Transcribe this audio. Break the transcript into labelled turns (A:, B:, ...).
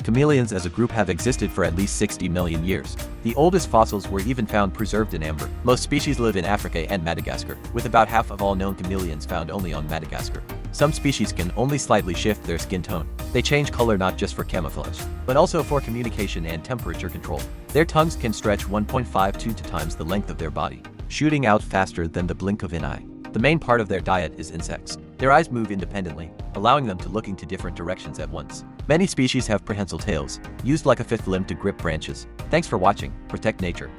A: Chameleons as a group have existed for at least 60 million years. The oldest fossils were even found preserved in amber. Most species live in Africa and Madagascar, with about half of all known chameleons found only on Madagascar. Some species can only slightly shift their skin tone. They change color not just for camouflage, but also for communication and temperature control. Their tongues can stretch 1.52 times the length of their body, shooting out faster than the blink of an eye. The main part of their diet is insects. Their eyes move independently, allowing them to look into different directions at once. Many species have prehensile tails, used like a fifth limb to grip branches. Thanks for watching. Protect nature.